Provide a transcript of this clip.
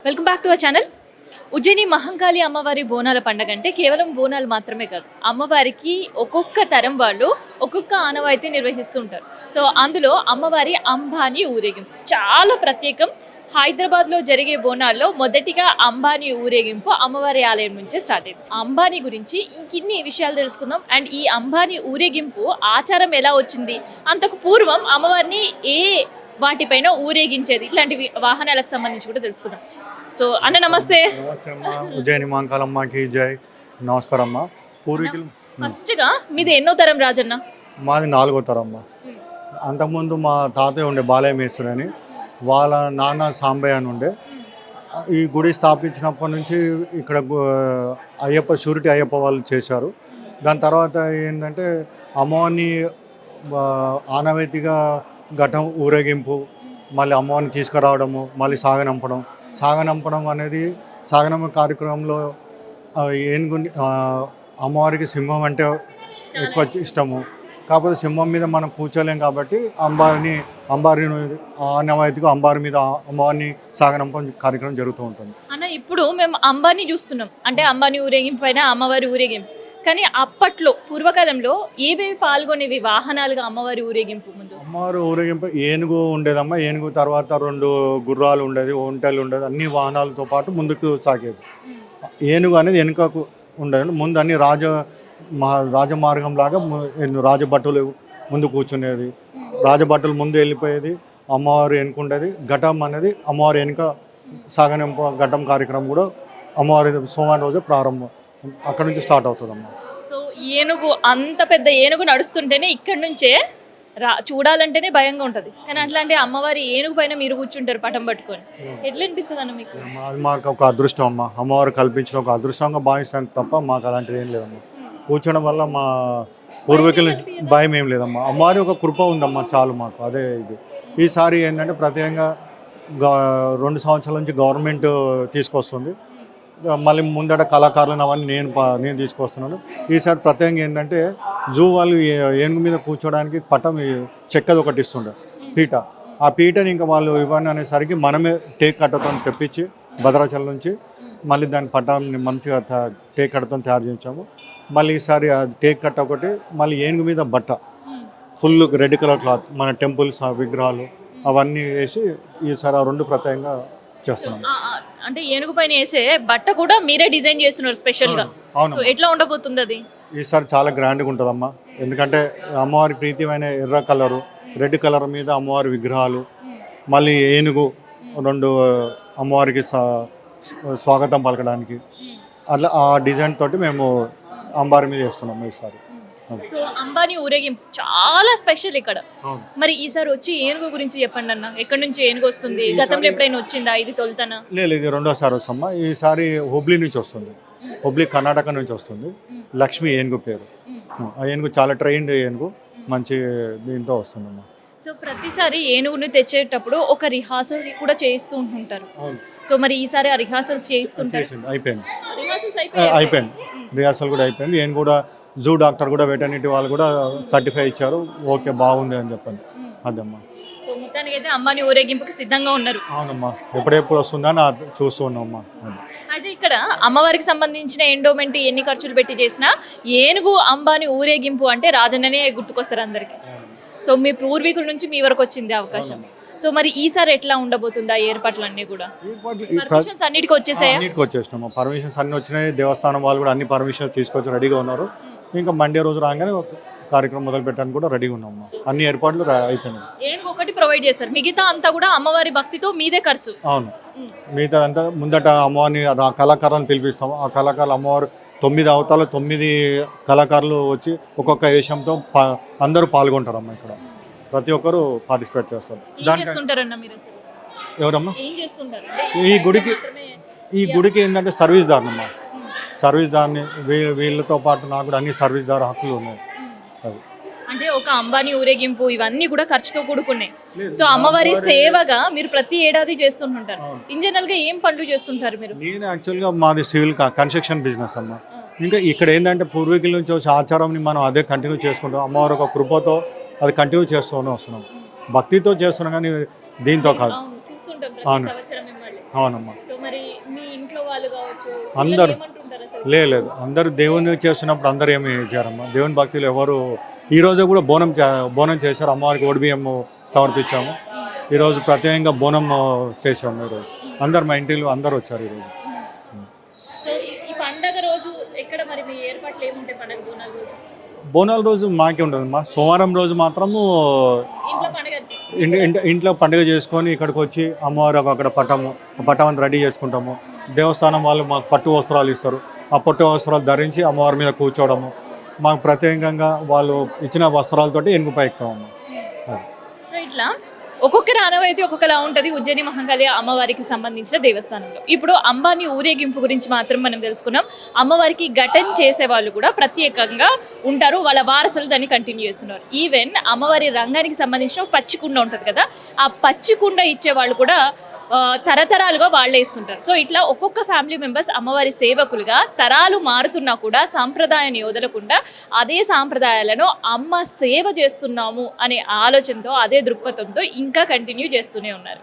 Welcome back to our channel. Ujjaini Mahankali అమ్మవారి బోనాల పండగ అంటే కేవలం బోనాలు మాత్రమే కాదు, అమ్మవారికి ఒక్కొక్క తరం వాళ్ళు ఒక్కొక్క ఆనవాయితీ నిర్వహిస్తుంటారు. సో అందులో అమ్మవారి అంబానీ ఊరేగింపు చాలా ప్రత్యేకం. హైదరాబాద్లో జరిగే బోనాల్లో మొదటిగా అంబానీ ఊరేగింపు అమ్మవారి ఆలయం నుంచే స్టార్ట్ అయింది. అంబానీ గురించి ఇంకిన్ని విషయాలు తెలుసుకుందాం. అండ్ ఈ అంబానీ ఊరేగింపు ఆచారం ఎలా వచ్చింది, అంతకు పూర్వం అమ్మవారిని ఏ వాటిపైన ఊరేగించేది, ఇట్లాంటి వాహనాలకు సంబంధించి కూడా తెలుసుకుందాం. సో అన్న నమస్తే. ఉజ్జయిని మహంకాళమ్మకి జై. నమస్కారం అమ్మ. పూర్వీకులు ఫస్ట్గా మీది ఎన్నో తరం రాజన్న? మాది 4వ తరం అమ్మ. అంతకుముందు మా తాతయ్య ఉండే బాలయ్య మేస్త్రి అని, వాళ్ళ నాన్న సాంబయ్య అని ఉండే. ఈ గుడి స్థాపించినప్పటి నుంచి ఇక్కడ అయ్యప్ప షూరిటీ అయ్యప్ప వాళ్ళు చేశారు. దాని తర్వాత ఏంటంటే అమ్మవారిని ఆనవాయితీగా ఘటం ఊరేగింపు, మళ్ళీ అమ్మవారిని తీసుకురావడము, మళ్ళీ సాగనంపడం అనేది సాగనంప కార్యక్రమంలో ఏనుగు అమ్మవారికి సింహం అంటే ఎక్కువ ఇష్టము. కాకపోతే సింహం మీద మనం కూర్చోలేం కాబట్టి అంబారిని ఆనవాయితీగా అంబారి మీద అమ్మవారిని సాగనంపం కార్యక్రమం జరుగుతూ ఉంటుంది. అన్న ఇప్పుడు మేము అంబానీ చూస్తున్నాం, అంటే అంబానీ ఊరేగింపు పైన అమ్మవారి ఊరేగింపు. కానీ అప్పట్లో పూర్వకాలంలో ఏవేవి పాల్గొనేవి వాహనాలుగా అమ్మవారి ఊరేగింపు? ముందు అమ్మవారి ఊరేగింపు ఏనుగు ఉండేదమ్మా. ఏనుగు తర్వాత 2 గుర్రాలు ఉండేది, ఒంటెలు ఉండేది, అన్ని వాహనాలతో పాటు ముందుకు సాగేది. ఏనుగు అనేది వెనుకకు ఉండేది. ముందు అన్ని రాజమార్గం లాగా రాజభటులు ముందు కూర్చునేది, రాజభటులు ముందు వెళ్ళిపోయేది, అమ్మవారు వెనుకుండేది. ఘటం అనేది అమ్మవారి వెనుక సాగనంప ఘటం కార్యక్రమం కూడా అమ్మవారి సోమవారం రోజే ప్రారంభం, అక్కడ నుంచి స్టార్ట్ అవుతుందమ్మా. సో ఏనుగు, అంత పెద్ద ఏనుగు నడుస్తుంటేనే ఇక్కడ నుంచే చూడాలంటేనే భయంగా ఉంటుంది. కానీ అట్లాంటి అమ్మవారి ఏనుగు పైన మీరు కూర్చుంటారు పటం పట్టుకొని, ఎట్లా అనిపిస్తుంది అన్న మీకు? అది మాకు ఒక అదృష్టం అమ్మ. అమ్మవారు కల్పించిన ఒక అదృష్టంగా భావిస్తాను తప్ప మాకు అలాంటిది ఏం లేదమ్మా. కూర్చోడం వల్ల మా పూర్వీకులు భయం ఏం లేదమ్మా. అమ్మవారి ఒక కృప ఉందమ్మా, చాలు మాకు. అదే ఇది. ఈసారి ఏంటంటే ప్రత్యేకంగా 2 సంవత్సరాల నుంచి గవర్నమెంట్ తీసుకొస్తుంది. మళ్ళీ ముందట కళాకారులను అవన్నీ నేను తీసుకొస్తున్నాను. ఈసారి ప్రత్యేకంగా ఏంటంటే జూ వాళ్ళు ఏనుగు మీద కూర్చోడానికి పటం చెక్కది ఒకటి ఇస్తుండే పీట. ఆ పీటని ఇంకా వాళ్ళు ఇవ్వని అనేసరికి మనమే టేక్ కట్టతో తెప్పించి భద్రాచలం నుంచి మళ్ళీ దాని పటాన్ని మంచిగా టేక్ కట్టతో తయారు చేయించాము. మళ్ళీ ఈసారి టేక్ కట్ట ఒకటి, మళ్ళీ ఏనుగు మీద బట్ట ఫుల్ రెడ్ కలర్ క్లాత్, మన టెంపుల్స్ విగ్రహాలు అవన్నీ వేసి ఈసారి ఆ 2 ప్రత్యేకంగా చేస్తున్నాం. అంటే ఏనుగు పైన వేసే బట్ట కూడా మీరే డిజైన్ చేస్తున్నారు స్పెషల్ గా. సో ఎట్లా ఉండబోతుంది అది? ఈసారి చాలా గ్రాండ్గా ఉంటుందమ్మా. ఎందుకంటే అమ్మవారి ప్రీతిమైన ఎర్ర కలరు, రెడ్ కలర్ మీద అమ్మవారి విగ్రహాలు, మళ్ళీ ఏనుగు 2 అమ్మవారికి స్వాగతం పలకడానికి, అట్లా ఆ డిజైన్ తోటి మేము అంబారి మీద వేస్తున్నాము ఈసారి. సో అంబానీ ఊరేగింపు చాలా స్పెషల్ ఇక్కడ. మరి ఈసారి వచ్చి ఏనుగు గురించి చెప్పండి అన్న. ఎక్కడి నుంచి ఏనుగు వస్తుంది? గతంలో ఎప్పుడైనా వచ్చిందా? ఇది తొలుతనా? లేదు, ఇది 2వసారి వస్తామ్మా. ఈసారి హుబ్లీ నుంచి వస్తుంది. హుబ్లీ కర్ణాటక నుంచి వస్తుంది. లక్ష్మి ఏనుగు పేరు. ఆ ఏనుగు చాలా ట్రైన్డ్ ఏనుగు, మంచి దీంతో వస్తుందమ్మా. సో ప్రతిసారి ఏనుగుని తెచ్చేటప్పుడు ఒక రిహార్సల్ కూడా చేయిస్తూ ఉంటుంటారు. సో మరి ఈసారి ఆ రిహార్సల్స్ చేయిస్తుంటారు? అయిపోయింది. రిహార్సల్ కూడా అయిపోయింది. ఏనుగు కూడా జూ డాక్టర్ కూడా వెటర్నిటీ వాళ్ళు కూడా సర్టిఫై ఇచ్చారు, ఓకే బాగుంది అని చెప్పండి. అదమ్మా. సో మొత్తానికి అయితే అంబానీ ఊరేగింపుకి సిద్ధంగా ఉన్నారు. అవునమ్మా, ఎప్పుడెప్పుడు వస్తుందని చూస్తూ ఉన్నామ్మా. అయితే ఇక్కడ అమ్మవారికి సంబంధించిన ఎండోమెంట్ ఎన్ని ఖర్చులు పెట్టి చేసినా ఏనుగు అంబానీ ఊరేగింపు అంటే రాజన్ననే గుర్తుకొస్తారు అందరికి. సో మీ పూర్వీకుల నుంచి మీ వరకు వచ్చింది అవకాశం. సో మరి ఈసారి ఎట్లా ఉండబోతుందా ఏర్పాట్లు అన్నీ కూడా? పర్మిషన్స్ అన్నిటికీ వచ్చేసాయా? అన్నిటికీ వచ్చేసినాము. పర్మిషన్స్ అన్ని వచ్చినాయి. దేవస్థానం వాళ్ళు కూడా అన్ని పర్మిషన్స్ తీసుకొచ్చి రెడీగా ఉన్నారు. ఇంకా మండే రోజు రాగానే కార్యక్రమం మొదలు పెట్టడానికి కూడా రెడీగా ఉన్నాము. అన్ని ఏర్పాట్లు అయిపోయినాయి. ఏనుగు ఒకటి ప్రొవైడ్ చేస్తారు, మిగతా అంతా కూడా అమ్మవారి భక్తితో మీదే ఖర్చు. అవును, మిగతా అంతా ముందట అమ్మవారిని కళాకారులను పిలిపిస్తాము. ఆ కళాకారులు అమ్మవారు 9 అవతాలు 9 కళాకారులు వచ్చి ఒక్కొక్క వేషంతో అందరూ పాల్గొంటారమ్మా. ఇక్కడ ప్రతి ఒక్కరు పార్టిసిపేట్ చేస్తారు. ఎవరమ్మా? ఈ గుడికి ఏంటంటే సర్వీస్ దారునమ్మా. సర్వీస్ దారిని వీళ్ళతో పాటు నాకు కూడా అన్ని సర్వీస్ దారు హక్కులు ఉన్నాయి. అది అంటే ఒక అంబానీ ఊరేగింపు ఇవన్నీ కూడా ఖర్చుతో కూడుకున్నాయి. సో అమ్మవారి సేవగా మీరు ప్రతి ఏడాది చేస్తుంటారు. ఇన్ జనరల్ గా ఏం పనులు చేస్తుంటారు మీరు? నేను యాక్చువల్గా మాది సివిల్ కన్స్ట్రక్షన్ బిజినెస్ అమ్మా. ఇంకా ఇక్కడ ఏంటంటే పూర్వీకుల నుంచి వచ్చే ఆచారంని మనం అదే కంటిన్యూ చేసుకుంటాం. అమ్మవారి ఒక కృపతో అది కంటిన్యూ చేస్తూనే వస్తున్నాం. భక్తితో చేస్తున్నాం కానీ దీంతో కాదు. అవును, అవునమ్మా. మరి మీ ఇంట్లో వాళ్ళు కావచ్చు అందరూ. ఏమంటుంటారు అసలు? లేదు అందరూ దేవుని చేస్తున్నప్పుడు అందరూ ఏమి చేశారమ్మా. దేవుని భక్తులు ఎవరు ఈ రోజు కూడా బోనం చేశారు. అమ్మవారికి బియ్యం సమర్పించాము. ఈరోజు ప్రత్యేకంగా బోనం చేసాము. ఈరోజు అందరు మా ఇంటిలో అందరూ వచ్చారు ఈరోజు. సో ఈ పండగ రోజు ఎక్కడ మరి మీ ఏర్పాట్లు ఏముంటాయి పండగ బోనాల రోజు? బోనాల రోజు మాకే ఉంటుందమ్మా. సోమవారం రోజు మాత్రము ఇంట్లో పండగ ఇంట్లో పండుగ చేసుకొని ఇక్కడికి వచ్చి అమ్మవారు అక్కడ పట్టం రెడీ చేసుకుంటాము. దేవస్థానం వాళ్ళు మాకు పట్టు వస్త్రాలు ఇస్తారు. ఆ పట్టు వస్త్రాలు ధరించి అమ్మవారి మీద కూర్చోవడము, మాకు ప్రత్యేకంగా వాళ్ళు ఇచ్చిన వస్త్రాలతోటి ఎనుగుపై ఎక్కుతామమ్మా. సో ఇట్లా ఒక్కొక్కరి ఆనవాయితీ ఒక్కొక్కలా ఉంటుంది ఉజ్జయిని మహంకాళి అమ్మవారికి సంబంధించిన దేవస్థానంలో. ఇప్పుడు అంబానీ ఊరేగింపు గురించి మాత్రం మనం తెలుసుకున్నాం. అమ్మవారికి ఘటన చేసే వాళ్ళు కూడా ప్రత్యేకంగా ఉంటారు, వాళ్ళ వారసులు దాన్ని కంటిన్యూ చేస్తున్నారు. ఈవెన్ అమ్మవారి రంగానికి సంబంధించిన పచ్చికుండ ఉంటుంది కదా, ఆ పచ్చికుండ ఇచ్చే వాళ్ళు కూడా తరతరాలుగా వాళ్ళే ఇస్తుంటారు. సో ఇట్లా ఒక్కొక్క ఫ్యామిలీ మెంబర్స్ అమ్మవారి సేవకులుగా తరాలు మారుతున్నా కూడా సాంప్రదాయాన్ని వదలకుండా అదే సాంప్రదాయాలను అమ్మ సేవ చేస్తున్నాము అనే ఆలోచనతో, అదే దృక్పథంతో ఇంకా కంటిన్యూ చేస్తూనే ఉన్నారు.